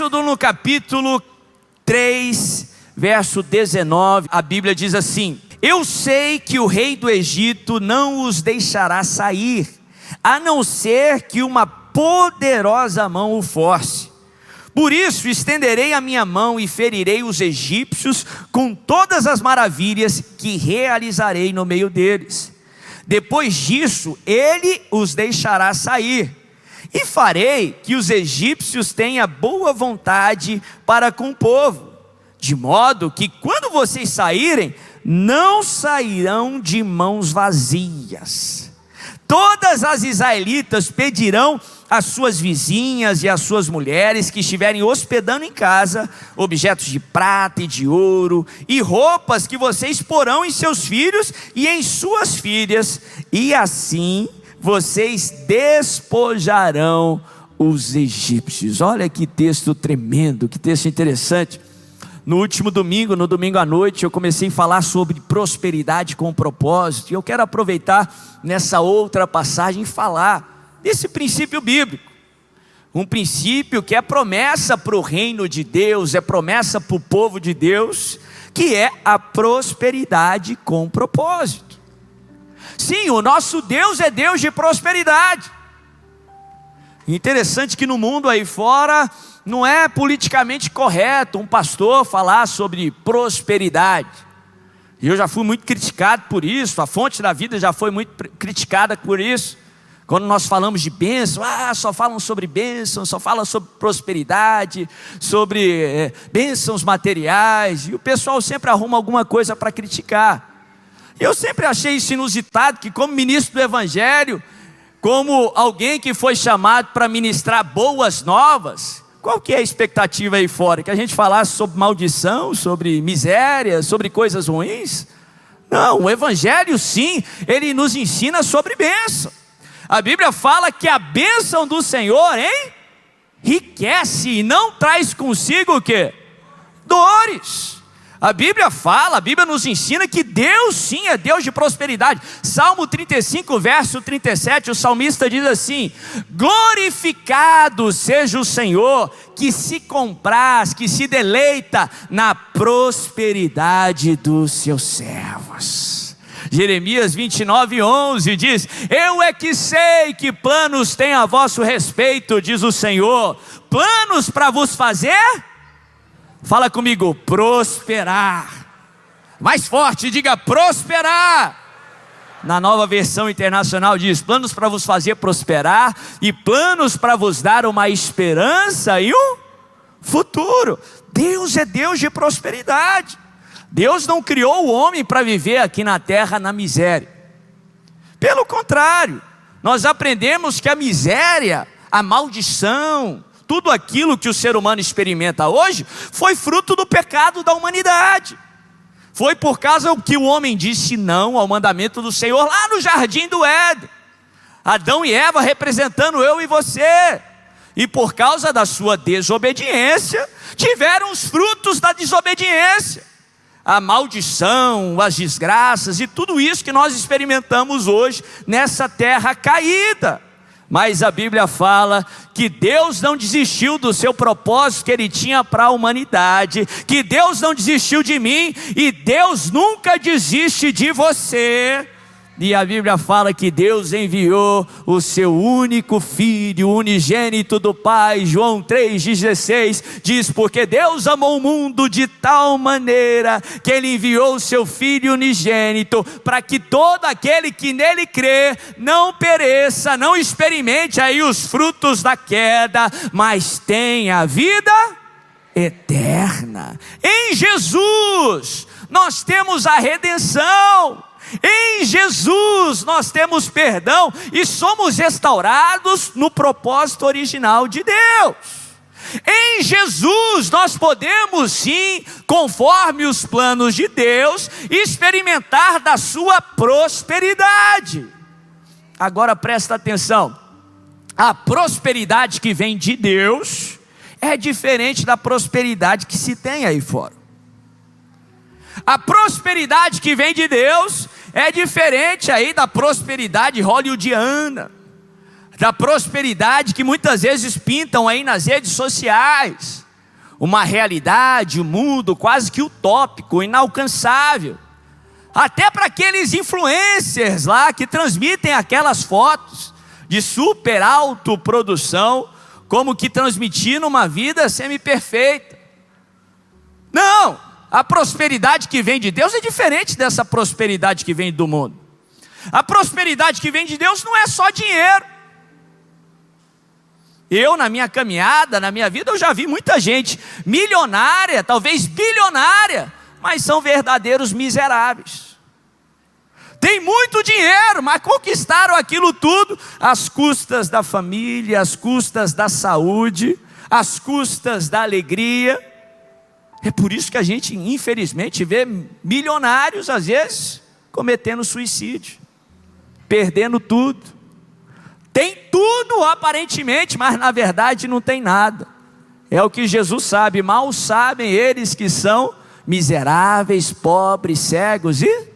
Êxodo no capítulo 3, verso 19, a Bíblia diz assim: eu sei que o rei do Egito não os deixará sair, a não ser que uma poderosa mão o force. Por isso estenderei a minha mão e ferirei os egípcios com todas as maravilhas que realizarei no meio deles. Depois disso, ele os deixará sair, e farei que os egípcios tenham boa vontade para com o povo, de modo que quando vocês saírem, não sairão de mãos vazias. Todas as israelitas pedirão às suas vizinhas e às suas mulheres que estiverem hospedando em casa objetos de prata e de ouro e roupas que vocês porão em seus filhos e em suas filhas, e assim vocês despojarão os egípcios. Olha que texto tremendo, que texto interessante. No último domingo, no domingo à noite, eu comecei a falar sobre prosperidade com propósito, e eu quero aproveitar nessa outra passagem e falar desse princípio bíblico, um princípio que é promessa para o reino de Deus, é promessa para o povo de Deus, que é a prosperidade com propósito. Sim, o nosso Deus é Deus de prosperidade. Interessante que no mundo aí fora não é politicamente correto um pastor falar sobre prosperidade. E eu já fui muito criticado por isso, a Fonte da Vida já foi muito criticada por isso. Quando nós falamos de bênção, só falam sobre bênção, só falam sobre prosperidade, sobre bênçãos materiais, e o pessoal sempre arruma alguma coisa para criticar. Eu sempre achei isso inusitado, que como ministro do Evangelho, como alguém que foi chamado para ministrar boas novas, qual que é a expectativa aí fora? Que a gente falasse sobre maldição, sobre miséria, sobre coisas ruins? Não, o Evangelho sim, ele nos ensina sobre bênção. A Bíblia fala que a bênção do Senhor enriquece e não traz consigo o quê? Dores. A Bíblia nos ensina que Deus sim é Deus de prosperidade. Salmo 35, verso 37, o salmista diz assim: glorificado seja o Senhor, que se compraz, que se deleita na prosperidade dos seus servos. Jeremias 29, 11 diz: eu é que sei que planos tenho a vosso respeito, diz o Senhor, planos para vos fazer... Fala comigo, prosperar. Mais forte, diga prosperar. Na Nova Versão Internacional diz: planos para vos fazer prosperar e planos para vos dar uma esperança e um futuro. Deus é Deus de prosperidade. Deus não criou o homem para viver aqui na terra na miséria. Pelo contrário, nós aprendemos que a miséria, a maldição, tudo aquilo que o ser humano experimenta hoje, foi fruto do pecado da humanidade. Foi por causa que o homem disse não ao mandamento do Senhor lá no jardim do Éden. Adão e Eva representando eu e você. E por causa da sua desobediência, tiveram os frutos da desobediência. A maldição, as desgraças e tudo isso que nós experimentamos hoje nessa terra caída. Mas a Bíblia fala que Deus não desistiu do seu propósito que Ele tinha para a humanidade, que Deus não desistiu de mim e Deus nunca desiste de você. E a Bíblia fala que Deus enviou o seu único Filho, unigênito do Pai. João 3,16 diz: porque Deus amou o mundo de tal maneira que Ele enviou o seu Filho unigênito, para que todo aquele que nele crê não pereça, não experimente aí os frutos da queda, mas tenha a vida eterna. Em Jesus nós temos a redenção. Em Jesus nós temos perdão e somos restaurados no propósito original de Deus. Em Jesus nós podemos sim, conforme os planos de Deus, experimentar da sua prosperidade. Agora presta atenção, a prosperidade que vem de Deus é diferente da prosperidade que se tem aí fora. A prosperidade que vem de Deus é diferente aí da prosperidade hollywoodiana, da prosperidade que muitas vezes pintam aí nas redes sociais. uma realidade, um mundo quase que utópico, inalcançável. Até para aqueles influencers lá que transmitem aquelas fotos de super autoprodução, como que transmitindo uma vida semi-perfeita. Não, a prosperidade que vem de Deus é diferente dessa prosperidade que vem do mundo. A prosperidade que vem de Deus não é só dinheiro. Eu, na minha caminhada, na minha vida, eu já vi muita gente milionária, talvez bilionária, mas são verdadeiros miseráveis. Tem muito dinheiro, mas conquistaram aquilo tudo às custas da família, às custas da saúde, às custas da alegria. É por isso que a gente, infelizmente, vê milionários, às vezes, cometendo suicídio, perdendo tudo. Tem tudo aparentemente, mas na verdade não tem nada. É o que Jesus sabe, mal sabem eles que são miseráveis, pobres, cegos e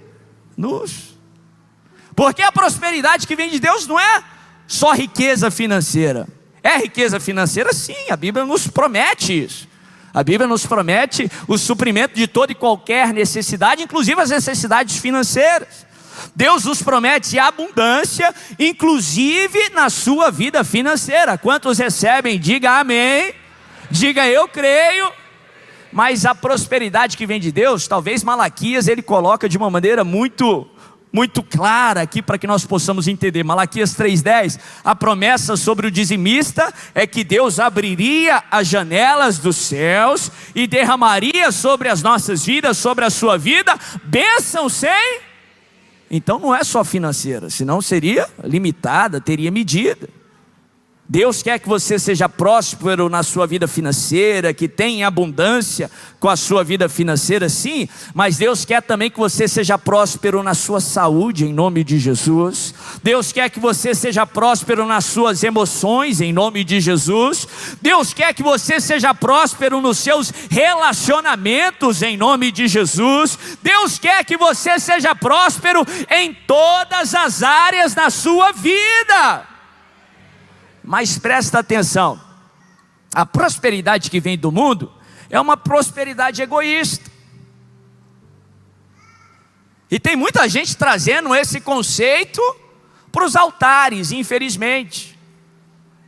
nus. Porque a prosperidade que vem de Deus não é só riqueza financeira. É riqueza financeira? Sim, a Bíblia nos promete isso. A Bíblia nos promete o suprimento de toda e qualquer necessidade, inclusive as necessidades financeiras. Deus nos promete abundância, inclusive na sua vida financeira. Quantos recebem? Diga amém. Diga eu creio. Mas a prosperidade que vem de Deus, talvez Malaquias ele coloca de uma maneira muito clara aqui para que nós possamos entender. Malaquias 3:10, a promessa sobre o dizimista é que Deus abriria as janelas dos céus e derramaria sobre as nossas vidas, sobre a sua vida, bênção sem... Então não é só financeira, senão seria limitada, teria medida. Deus quer que você seja próspero na sua vida financeira, que tenha abundância com a sua vida financeira, sim, mas Deus quer também que você seja próspero na sua saúde, em nome de Jesus. Deus quer que você seja próspero nas suas emoções, em nome de Jesus. Deus quer que você seja próspero nos seus relacionamentos, em nome de Jesus. Deus quer que você seja próspero em todas as áreas da sua vida. Mas presta atenção, a prosperidade que vem do mundo é uma prosperidade egoísta. E tem muita gente trazendo esse conceito para os altares, infelizmente.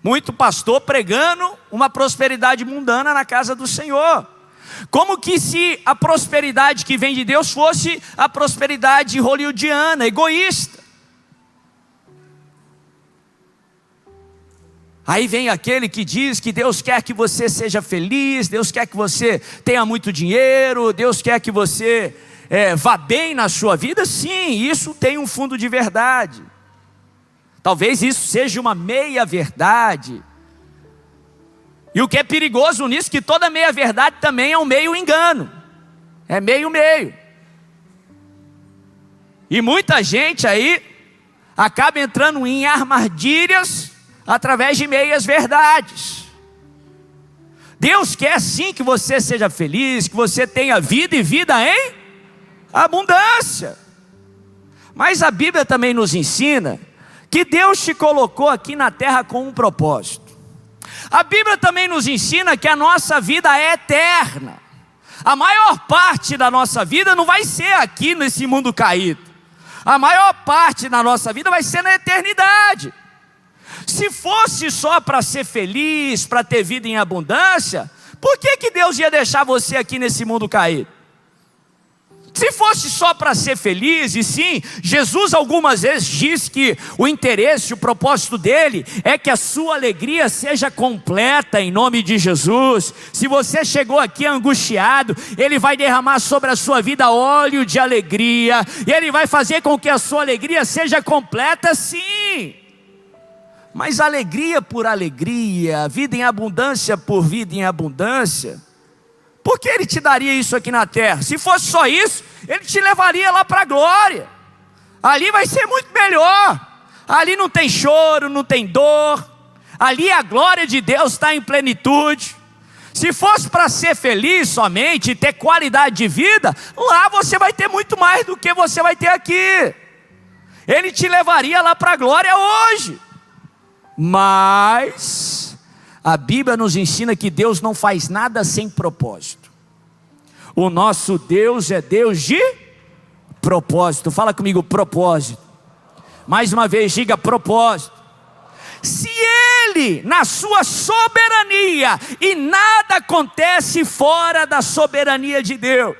Muito pastor pregando uma prosperidade mundana na casa do Senhor. Como que se a prosperidade que vem de Deus fosse a prosperidade hollywoodiana, egoísta. Aí vem aquele que diz que Deus quer que você seja feliz, Deus quer que você tenha muito dinheiro, Deus quer que você vá bem na sua vida. Sim, isso tem um fundo de verdade. Talvez isso seja uma meia verdade. E o que é perigoso nisso, que toda meia verdade também é um meio engano. É meio. E muita gente aí acaba entrando em armadilhas através de meias verdades. Deus quer sim que você seja feliz, que você tenha vida e vida em abundância. Mas a Bíblia também nos ensina que Deus te colocou aqui na terra com um propósito. A Bíblia também nos ensina que a nossa vida é eterna. A maior parte da nossa vida não vai ser aqui nesse mundo caído. A maior parte da nossa vida vai ser na eternidade. Se fosse só para ser feliz, para ter vida em abundância, por que Deus ia deixar você aqui nesse mundo caído? Se fosse só para ser feliz, e sim, Jesus algumas vezes diz que o interesse, o propósito dele é que a sua alegria seja completa em nome de Jesus. Se você chegou aqui angustiado, ele vai derramar sobre a sua vida óleo de alegria, e ele vai fazer com que a sua alegria seja completa, sim. Mas alegria por alegria, vida em abundância por vida em abundância, por que ele te daria isso aqui na terra? Se fosse só isso, ele te levaria lá para a glória. Ali vai ser muito melhor. Ali não tem choro, não tem dor. Ali a glória de Deus está em plenitude. Se fosse para ser feliz somente e ter qualidade de vida, lá você vai ter muito mais do que você vai ter aqui. Ele te levaria lá para a glória hoje. Mas A Bíblia nos ensina que Deus não faz nada sem propósito. O nosso Deus é Deus de propósito. Fala comigo, propósito. Mais uma vez, diga propósito. Se Ele, na sua soberania, e nada acontece fora da soberania de Deus,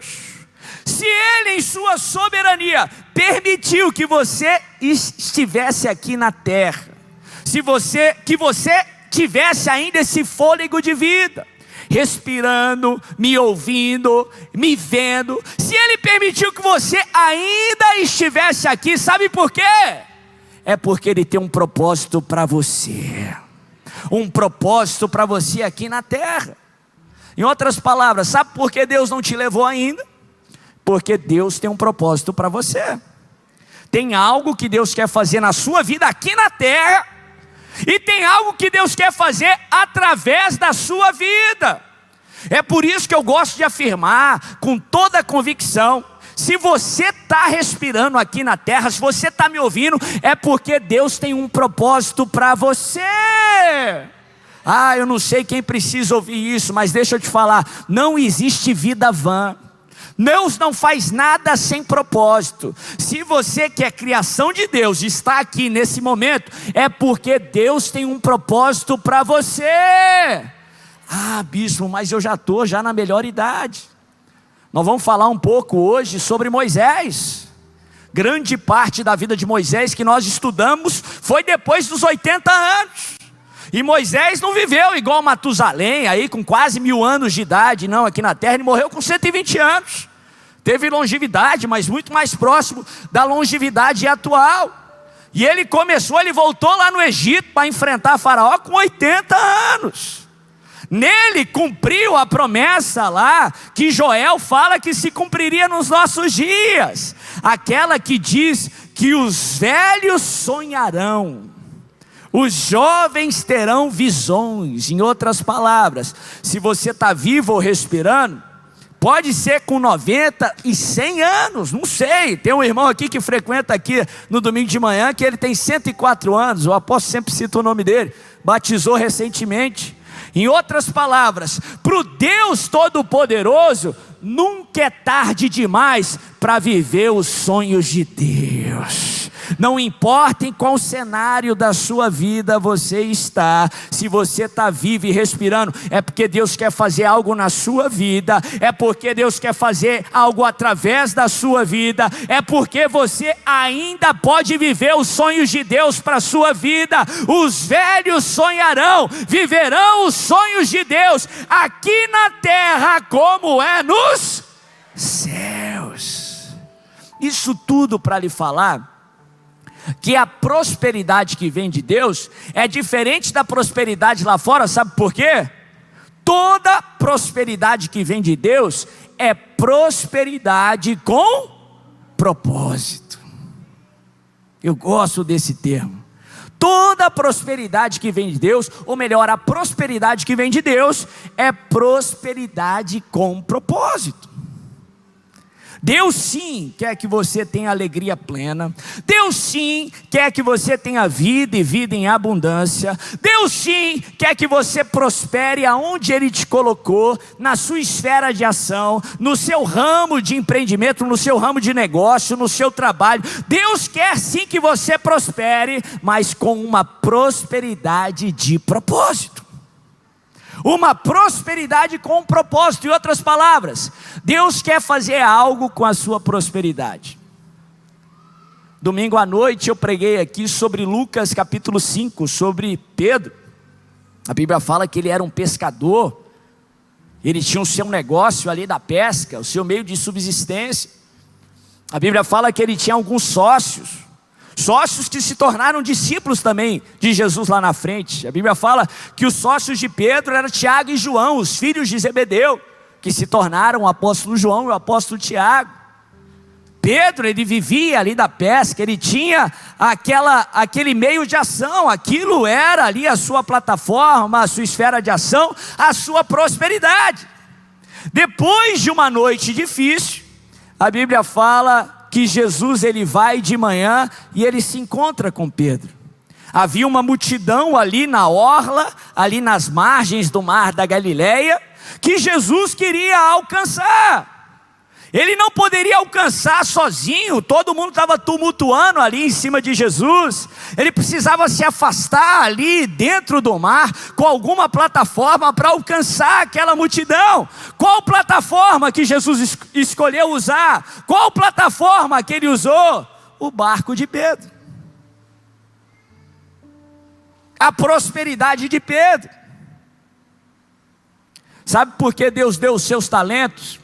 se Ele, em sua soberania, permitiu que você estivesse aqui na terra, que você tivesse ainda esse fôlego de vida, respirando, me ouvindo, me vendo, se Ele permitiu que você ainda estivesse aqui, sabe por quê? É porque Ele tem um propósito para você, um propósito para você aqui na terra. Em outras palavras, sabe por que Deus não te levou ainda? Porque Deus tem um propósito para você. Tem algo que Deus quer fazer na sua vida aqui na terra, e tem algo que Deus quer fazer através da sua vida. É por isso que eu gosto de afirmar com toda a convicção: se você está respirando aqui na terra, se você está me ouvindo, é porque Deus tem um propósito para você. Eu não sei quem precisa ouvir isso, mas deixa eu te falar, não existe vida vã. Deus não faz nada sem propósito. Se você que é criação de Deus está aqui nesse momento, é porque Deus tem um propósito para você. Bispo, mas eu já estou na melhor idade. Nós vamos falar um pouco hoje sobre Moisés. Grande parte da vida de Moisés que nós estudamos foi depois dos 80 anos. E Moisés não viveu igual Matusalém, aí com quase 1000 anos de idade, não, aqui na terra. Ele morreu com 120 anos. Teve longevidade, mas muito mais próximo da longevidade atual. E ele voltou lá no Egito para enfrentar Faraó com 80 anos. Nele cumpriu a promessa lá, que Joel fala que se cumpriria nos nossos dias. Aquela que diz que os velhos sonharão, os jovens terão visões. Em outras palavras, se você está vivo ou respirando, pode ser com 90 e 100 anos, não sei. Tem um irmão aqui que frequenta aqui no domingo de manhã, que ele tem 104 anos, o apóstolo sempre cita o nome dele, batizou recentemente. Em outras palavras, para o Deus Todo-Poderoso, nunca é tarde demais para viver os sonhos de Deus. Não importa em qual cenário da sua vida você está, se você está vivo e respirando, é porque Deus quer fazer algo na sua vida, é porque Deus quer fazer algo através da sua vida, é porque você ainda pode viver os sonhos de Deus para a sua vida. Os velhos sonharão, viverão os sonhos de Deus aqui na terra como é nos céus. Isso tudo para lhe falar que a prosperidade que vem de Deus é diferente da prosperidade lá fora. Sabe por quê? Toda prosperidade que vem de Deus é prosperidade com propósito. Eu gosto desse termo. Toda prosperidade que vem de Deus, ou melhor, a prosperidade que vem de Deus é prosperidade com propósito. Deus sim quer que você tenha alegria plena. Deus sim quer que você tenha vida e vida em abundância. Deus sim quer que você prospere aonde Ele te colocou, na sua esfera de ação, no seu ramo de empreendimento, no seu ramo de negócio, no seu trabalho. Deus quer sim que você prospere, mas com uma prosperidade de propósito. Uma prosperidade com um propósito. Em outras palavras, Deus quer fazer algo com a sua prosperidade. Domingo à noite eu preguei aqui sobre Lucas capítulo 5, sobre Pedro. A Bíblia fala que ele era um pescador, ele tinha o seu negócio ali da pesca, o seu meio de subsistência. A Bíblia fala que ele tinha alguns sócios que se tornaram discípulos também de Jesus lá na frente. A Bíblia fala que os sócios de Pedro eram Tiago e João, os filhos de Zebedeu, que se tornaram o apóstolo João e o apóstolo Tiago. Pedro, ele vivia ali da pesca, ele tinha aquele meio de ação, aquilo era ali a sua plataforma, a sua esfera de ação, a sua prosperidade. Depois de uma noite difícil, a Bíblia fala que Jesus ele vai de manhã e ele se encontra com Pedro. Havia uma multidão ali na orla, ali nas margens do mar da Galileia, que Jesus queria alcançar. Ele não poderia alcançar sozinho, todo mundo estava tumultuando ali em cima de Jesus. Ele precisava se afastar ali dentro do mar, com alguma plataforma para alcançar aquela multidão. Qual plataforma que Jesus escolheu usar? Qual plataforma que ele usou? O barco de Pedro. A prosperidade de Pedro. Sabe por que Deus deu os seus talentos?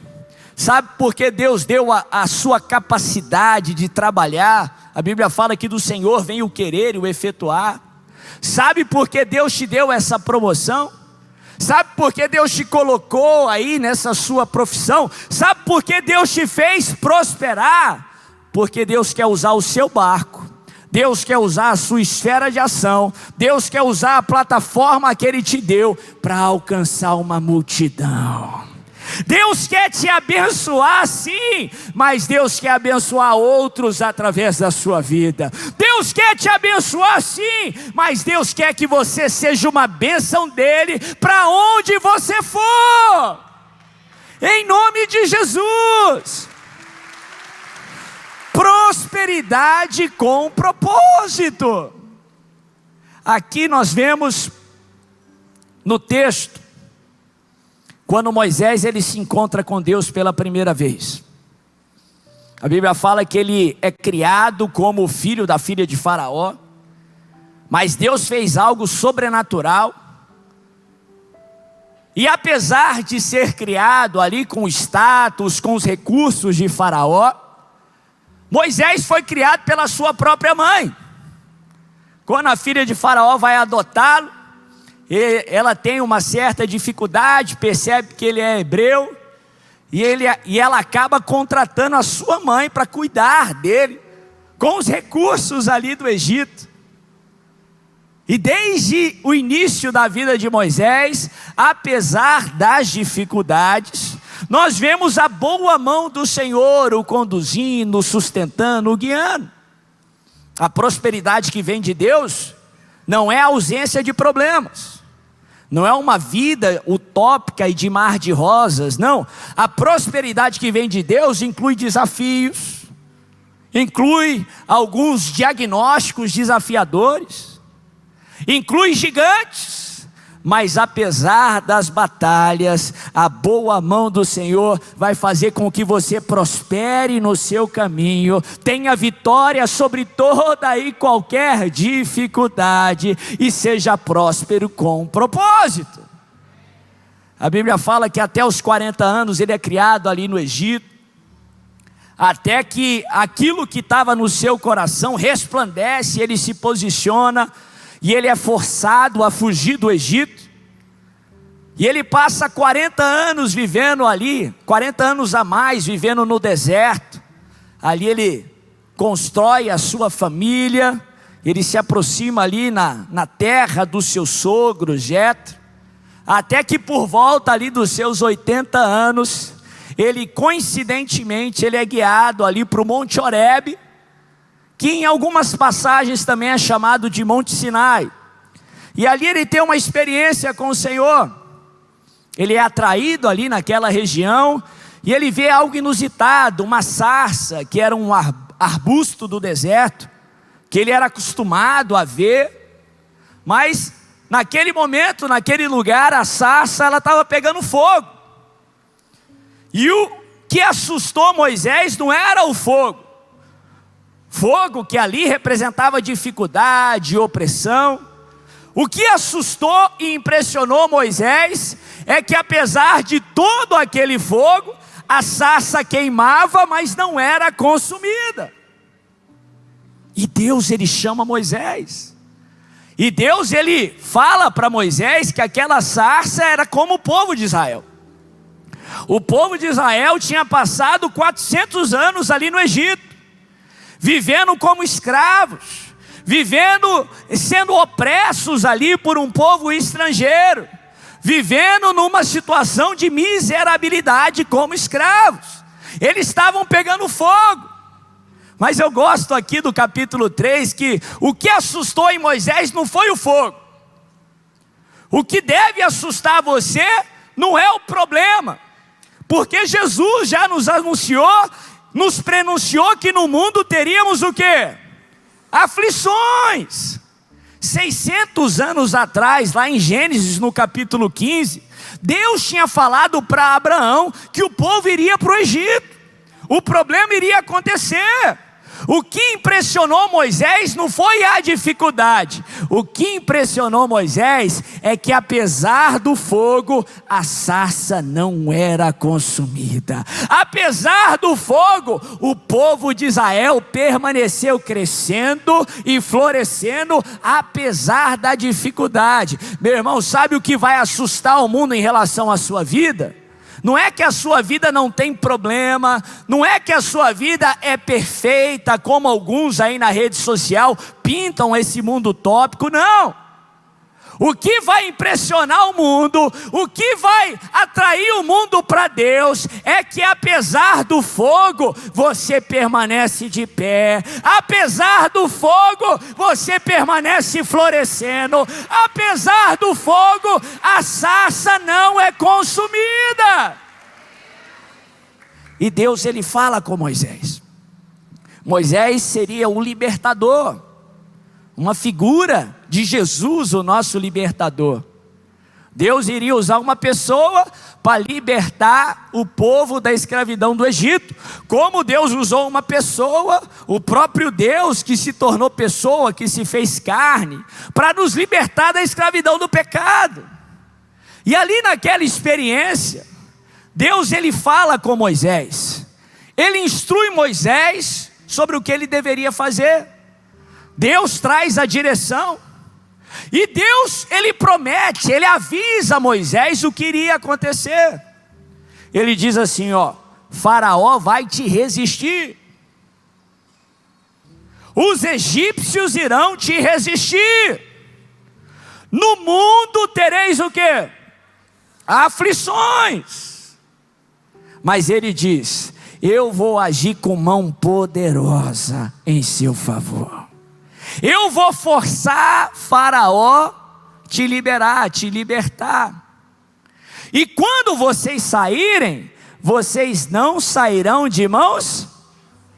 Sabe por que Deus deu a sua capacidade de trabalhar? A Bíblia fala que do Senhor vem o querer e o efetuar. Sabe por que Deus te deu essa promoção? Sabe por que Deus te colocou aí nessa sua profissão? Sabe por que Deus te fez prosperar? Porque Deus quer usar o seu barco. Deus quer usar a sua esfera de ação. Deus quer usar a plataforma que Ele te deu para alcançar uma multidão. Deus quer te abençoar sim, mas Deus quer abençoar outros através da sua vida. Deus quer te abençoar sim, mas Deus quer que você seja uma bênção dEle para onde você for. Em nome de Jesus. Prosperidade com propósito. Aqui nós vemos no texto, quando Moisés ele se encontra com Deus pela primeira vez. A Bíblia fala que ele é criado como filho da filha de Faraó, mas Deus fez algo sobrenatural. E apesar de ser criado ali com o status, com os recursos de Faraó, Moisés foi criado pela sua própria mãe. Quando a filha de Faraó vai adotá-lo, ela tem uma certa dificuldade, percebe que ele é hebreu, e ela acaba contratando a sua mãe para cuidar dele, com os recursos ali do Egito. E desde o início da vida de Moisés, apesar das dificuldades, nós vemos a boa mão do Senhor o conduzindo, o sustentando, o guiando. A prosperidade que vem de Deus não é a ausência de problemas, não é uma vida utópica e de mar de rosas, não. A prosperidade que vem de Deus inclui desafios, inclui alguns diagnósticos desafiadores, inclui gigantes, mas apesar das batalhas, a boa mão do Senhor vai fazer com que você prospere no seu caminho, tenha vitória sobre toda e qualquer dificuldade e seja próspero com propósito. A Bíblia fala que até os 40 anos ele é criado ali no Egito, até que aquilo que estava no seu coração resplandece, ele se posiciona, e ele é forçado a fugir do Egito, e ele passa 40 anos vivendo ali, 40 anos a mais vivendo no deserto. Ali ele constrói a sua família, ele se aproxima ali na terra do seu sogro Jetro, até que por volta ali dos seus 80 anos, ele coincidentemente ele é guiado ali para o Monte Horebe, que em algumas passagens também é chamado de Monte Sinai. E ali ele tem uma experiência com o Senhor. Ele é atraído ali naquela região, e ele vê algo inusitado, uma sarça, que era um arbusto do deserto, que ele era acostumado a ver, mas naquele momento, naquele lugar, a sarça ela estava pegando fogo. E o que assustou Moisés não era o fogo, fogo que ali representava dificuldade, opressão. O que assustou e impressionou Moisés é que apesar de todo aquele fogo, a sarça queimava, mas não era consumida. E Deus ele chama Moisés. E Deus ele fala para Moisés que aquela sarça era como o povo de Israel. O povo de Israel tinha passado 400 anos ali no Egito, vivendo como escravos, vivendo, sendo opressos ali por um povo estrangeiro, vivendo numa situação de miserabilidade como escravos. Eles estavam pegando fogo, Mas eu gosto aqui do capítulo 3, que o que assustou em Moisés não foi o fogo. O que deve assustar você não é o problema, porque Jesus já nos anunciou, nos prenunciou que no mundo teríamos o quê? Aflições. 600 anos atrás, lá em Gênesis, no capítulo 15, Deus tinha falado para Abraão que o povo iria para o Egito. O problema iria acontecer. O que impressionou Moisés não foi a dificuldade. O que impressionou Moisés é que apesar do fogo, a sarça não era consumida. Apesar do fogo, o povo de Israel permaneceu crescendo e florescendo, apesar da dificuldade. Meu irmão, sabe o que vai assustar o mundo em relação à sua vida? Não é que a sua vida não tem problema, não é que a sua vida é perfeita, como alguns aí na rede social pintam esse mundo utópico, não. O que vai impressionar o mundo, o que vai atrair o mundo para Deus, é que apesar do fogo, você permanece de pé. Apesar do fogo, você permanece florescendo. Apesar do fogo, a sarça não é consumida. E Deus, ele fala com Moisés. Moisés seria o libertador, uma figura de Jesus, o nosso libertador. Deus iria usar uma pessoa para libertar o povo da escravidão do Egito, como Deus usou uma pessoa, o próprio Deus que se tornou pessoa, que se fez carne, para nos libertar da escravidão do pecado. E ali naquela experiência, Deus, ele fala com Moisés, ele instrui Moisés sobre o que ele deveria fazer. Deus traz a direção, e Deus, ele promete, ele avisa Moisés o que iria acontecer. Ele diz assim, ó: Faraó vai te resistir, os egípcios irão te resistir, no mundo tereis o quê? Aflições. Mas ele diz: eu vou agir com mão poderosa em seu favor. Eu vou forçar Faraó te liberar, te libertar. E quando vocês saírem, vocês não sairão de mãos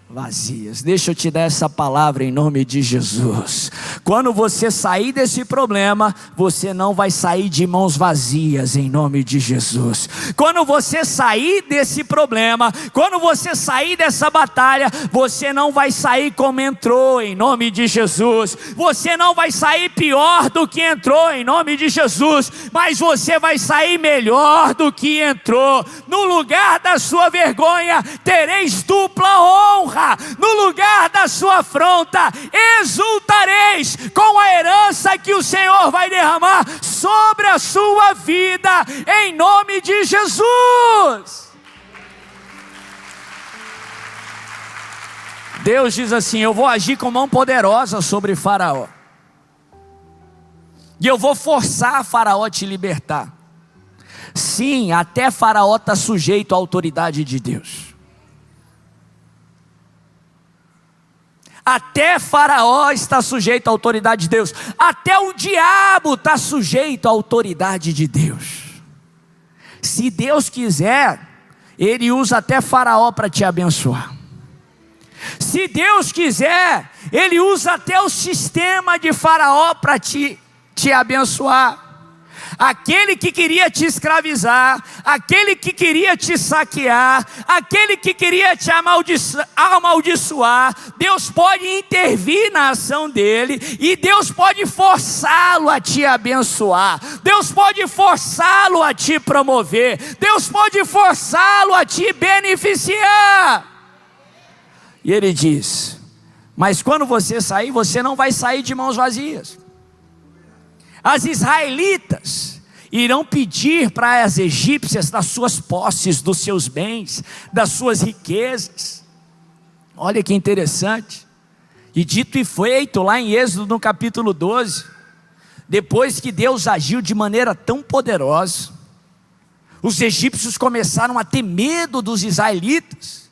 vazias. Deixa eu te dar essa palavra em nome de Jesus. Quando você sair desse problema, você não vai sair de mãos vazias em nome de Jesus. Quando você sair desse problema, quando você sair dessa batalha, você não vai sair como entrou em nome de Jesus. Você não vai sair pior do que entrou em nome de Jesus, mas você vai sair melhor do que entrou. No lugar da sua vergonha, tereis dupla honra. No lugar da sua afronta, exultareis com a herança que o Senhor vai derramar sobre a sua vida, em nome de Jesus. Deus diz assim: eu vou agir com mão poderosa sobre Faraó, e eu vou forçar Faraó a te libertar. Sim, até Faraó está sujeito à autoridade de Deus. Até Faraó está sujeito à autoridade de Deus. Até o diabo está sujeito à autoridade de Deus. Se Deus quiser, Ele usa até Faraó para te abençoar. Se Deus quiser, Ele usa até o sistema de Faraó para te abençoar. Aquele que queria te escravizar, aquele que queria te saquear, aquele que queria te amaldiçoar, Deus pode intervir na ação dele, e Deus pode forçá-lo a te abençoar, Deus pode forçá-lo a te promover, Deus pode forçá-lo a te beneficiar. E ele diz: mas quando você sair, você não vai sair de mãos vazias. As israelitas irão pedir para as egípcias das suas posses, dos seus bens, das suas riquezas. Olha que interessante. E dito e feito, lá em Êxodo no capítulo 12, depois que Deus agiu de maneira tão poderosa, os egípcios começaram a ter medo dos israelitas.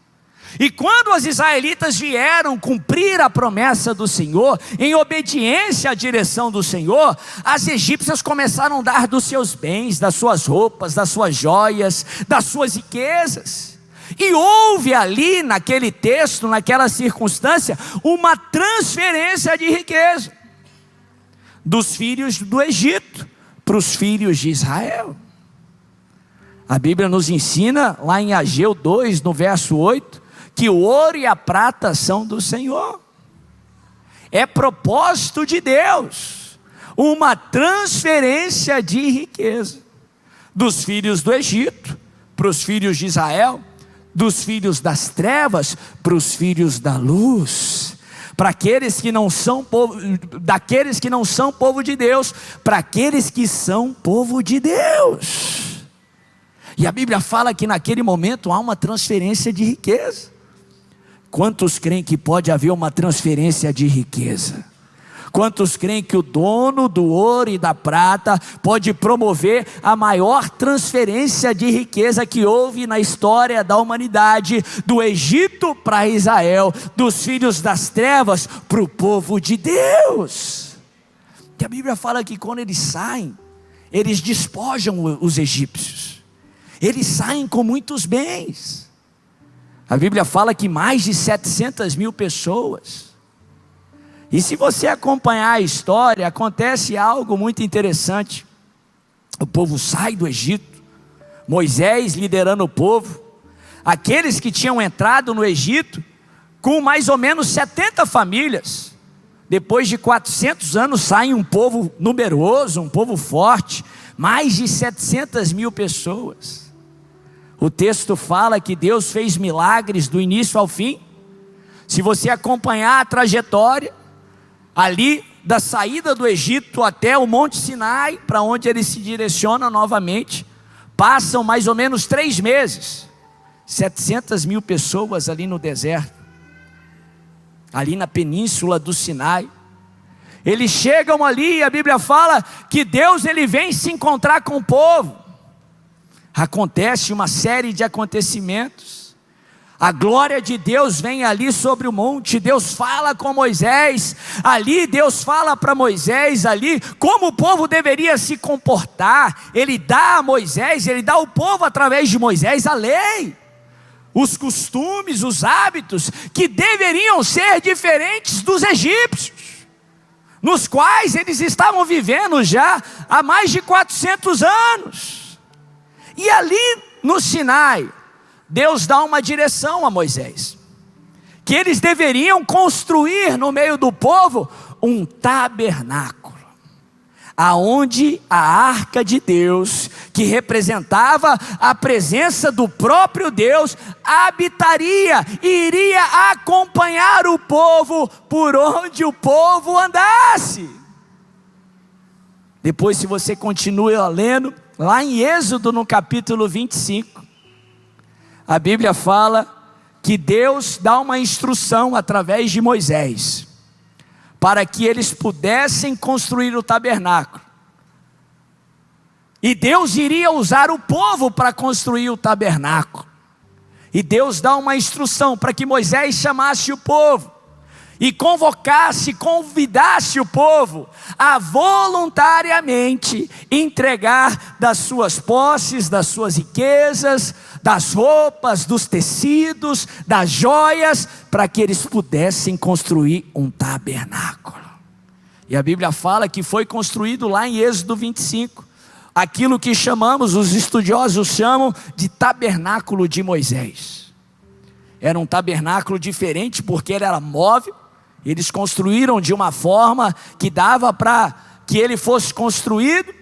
E quando os israelitas vieram cumprir a promessa do Senhor, em obediência à direção do Senhor, as egípcias começaram a dar dos seus bens, das suas roupas, das suas joias, das suas riquezas. E houve ali, naquele texto, naquela circunstância, uma transferência de riqueza dos filhos do Egito para os filhos de Israel. A Bíblia nos ensina, lá em Ageu 2, no verso 8, que o ouro e a prata são do Senhor. É propósito de Deus uma transferência de riqueza dos filhos do Egito para os filhos de Israel, dos filhos das trevas para os filhos da luz, para aqueles que não são povo, daqueles que não são povo de Deus, para aqueles que são povo de Deus. E a Bíblia fala que naquele momento há uma transferência de riqueza. Quantos creem que pode haver uma transferência de riqueza? Quantos creem que o dono do ouro e da prata pode promover a maior transferência de riqueza que houve na história da humanidade, do Egito para Israel, dos filhos das trevas para o povo de Deus? Que a Bíblia fala que quando eles saem, eles despojam os egípcios, eles saem com muitos bens. A Bíblia fala que mais de 700 mil pessoas. E se você acompanhar a história, acontece algo muito interessante. O povo sai do Egito, Moisés liderando o povo, aqueles que tinham entrado no Egito, com mais ou menos 70 famílias, depois de 400 anos saem um povo numeroso, um povo forte, mais de 700 mil pessoas. O texto fala que Deus fez milagres do início ao fim. Se você acompanhar a trajetória, ali da saída do Egito até o Monte Sinai, para onde ele se direciona novamente, passam mais ou menos 3 meses, 700 mil pessoas ali no deserto, ali na península do Sinai. Eles chegam ali e a Bíblia fala que Deus ele vem se encontrar com o povo. Acontece uma série de acontecimentos. A glória de Deus vem ali sobre o monte. Deus fala com Moisés. Ali Deus fala para Moisés ali como o povo deveria se comportar. Ele dá a Moisés, ele dá ao povo através de Moisés a lei, os costumes, os hábitos que deveriam ser diferentes dos egípcios, nos quais eles estavam vivendo já há mais de 400 anos. E ali no Sinai, Deus dá uma direção a Moisés, que eles deveriam construir no meio do povo um tabernáculo, aonde a arca de Deus, que representava a presença do próprio Deus, habitaria e iria acompanhar o povo por onde o povo andasse. Depois, se você continua lendo, lá em Êxodo no capítulo 25, a Bíblia fala que Deus dá uma instrução através de Moisés, para que eles pudessem construir o tabernáculo. E Deus iria usar o povo para construir o tabernáculo. E Deus dá uma instrução para que Moisés chamasse o povo e convidasse o povo a voluntariamente entregar das suas posses, das suas riquezas, das roupas, dos tecidos, das joias, para que eles pudessem construir um tabernáculo. E a Bíblia fala que foi construído lá em Êxodo 25, aquilo que chamamos, os estudiosos chamam de tabernáculo de Moisés. Era um tabernáculo diferente porque ele era móvel. Eles construíram de uma forma que dava para que ele fosse construído.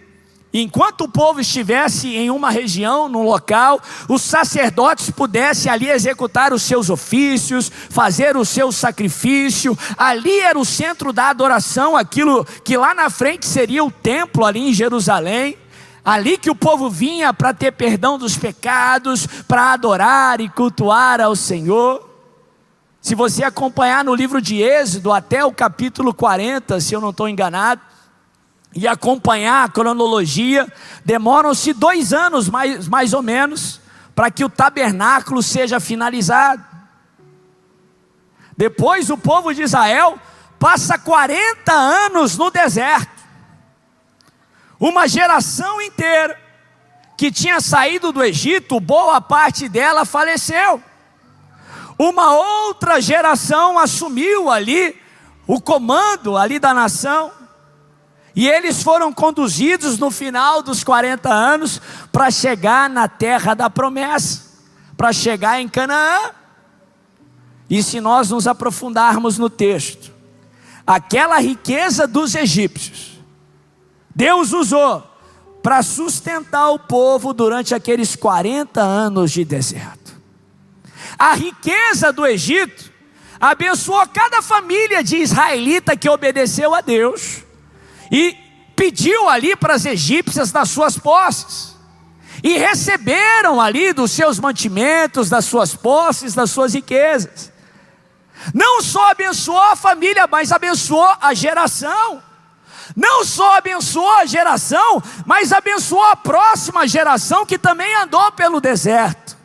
Enquanto o povo estivesse em uma região, num local, os sacerdotes pudessem ali executar os seus ofícios, fazer o seu sacrifício. Ali era o centro da adoração, aquilo que lá na frente seria o templo ali em Jerusalém. Ali que o povo vinha para ter perdão dos pecados, para adorar e cultuar ao Senhor. Se você acompanhar no livro de Êxodo até o capítulo 40, se eu não estou enganado, e acompanhar a cronologia, demoram-se 2 anos mais ou menos, para que o tabernáculo seja finalizado. Depois o povo de Israel passa 40 anos no deserto. Uma geração inteira que tinha saído do Egito, boa parte dela faleceu. Uma outra geração assumiu ali o comando ali da nação. E eles foram conduzidos no final dos 40 anos para chegar na terra da promessa, para chegar em Canaã. E se nós nos aprofundarmos no texto, aquela riqueza dos egípcios, Deus usou para sustentar o povo durante aqueles 40 anos de deserto. A riqueza do Egito abençoou cada família de israelita que obedeceu a Deus e pediu ali para as egípcias das suas posses, e receberam ali dos seus mantimentos, das suas posses, das suas riquezas. Não só abençoou a família, mas abençoou a geração. Não só abençoou a geração, mas abençoou a próxima geração que também andou pelo deserto.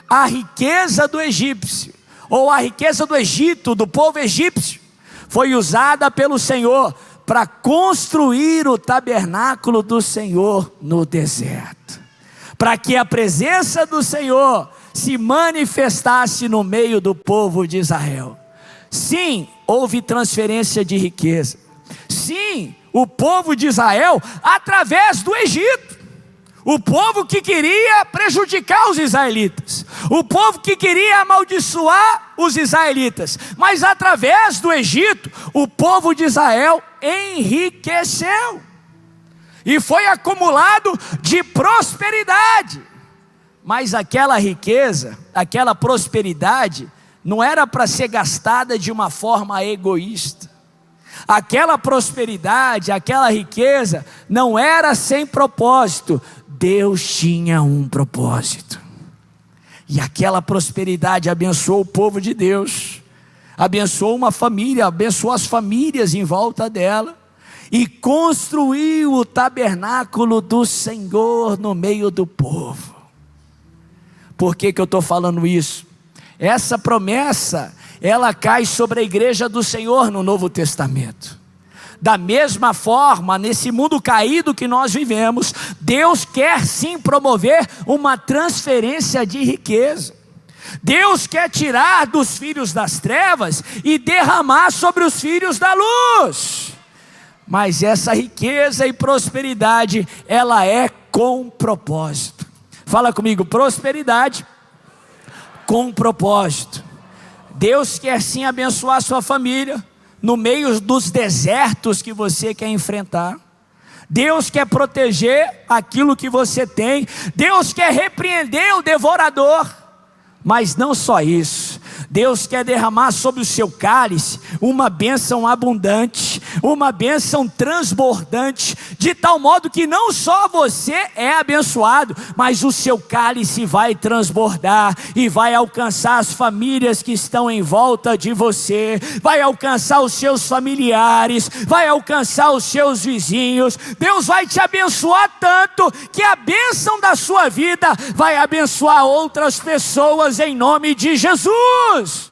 A riqueza do egípcio, ou a riqueza do Egito, do povo egípcio, foi usada pelo Senhor para construir o tabernáculo do Senhor no deserto, para que a presença do Senhor se manifestasse no meio do povo de Israel. Sim, houve transferência de riqueza. Sim, o povo de Israel, através do Egito, o povo que queria prejudicar os israelitas, o povo que queria amaldiçoar os israelitas, mas através do Egito, o povo de Israel enriqueceu, e foi acumulado de prosperidade. Mas aquela riqueza, aquela prosperidade, não era para ser gastada de uma forma egoísta. Aquela prosperidade, aquela riqueza, não era sem propósito. Deus tinha um propósito. E aquela prosperidade abençoou o povo de Deus, abençoou uma família, abençoou as famílias em volta dela, e construiu o tabernáculo do Senhor no meio do povo. Por que eu estou falando isso? Essa promessa, ela cai sobre a igreja do Senhor no Novo Testamento. Da mesma forma, nesse mundo caído que nós vivemos, Deus quer sim promover uma transferência de riqueza. Deus quer tirar dos filhos das trevas e derramar sobre os filhos da luz. Mas essa riqueza e prosperidade, ela é com propósito. Fala comigo, prosperidade com propósito. Deus quer sim abençoar a sua família no meio dos desertos que você quer enfrentar. Deus quer proteger aquilo que você tem. Deus quer repreender o devorador. Mas não só isso, Deus quer derramar sobre o seu cálice uma bênção abundante, uma bênção transbordante, de tal modo que não só você é abençoado, mas o seu cálice vai transbordar e vai alcançar as famílias que estão em volta de você, vai alcançar os seus familiares, vai alcançar os seus vizinhos. Deus vai te abençoar tanto que a bênção da sua vida vai abençoar outras pessoas em nome de Jesus.